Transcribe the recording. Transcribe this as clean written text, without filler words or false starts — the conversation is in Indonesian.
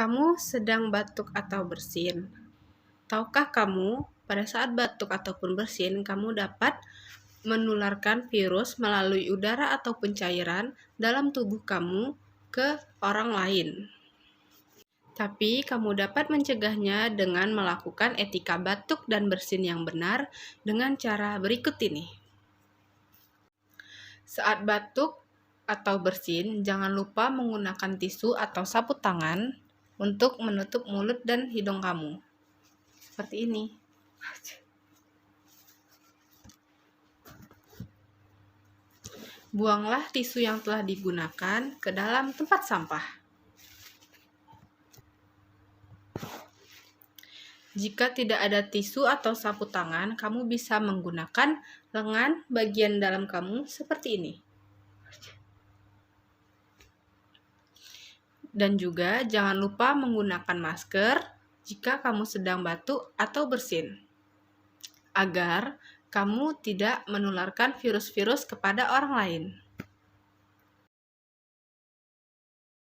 Kamu sedang batuk atau bersin. Tahukah kamu, pada saat batuk ataupun bersin, kamu dapat menularkan virus melalui udara ataupun cairan dalam tubuh kamu ke orang lain. Tapi kamu dapat mencegahnya dengan melakukan etika batuk dan bersin yang benar dengan cara berikut ini. Saat batuk atau bersin, jangan lupa menggunakan tisu atau sapu tangan untuk menutup mulut dan hidung kamu. Seperti ini. Buanglah tisu yang telah digunakan ke dalam tempat sampah. Jika tidak ada tisu atau sapu tangan, kamu bisa menggunakan lengan bagian dalam kamu seperti ini. Dan juga jangan lupa menggunakan masker jika kamu sedang batuk atau bersin, agar kamu tidak menularkan virus-virus kepada orang lain.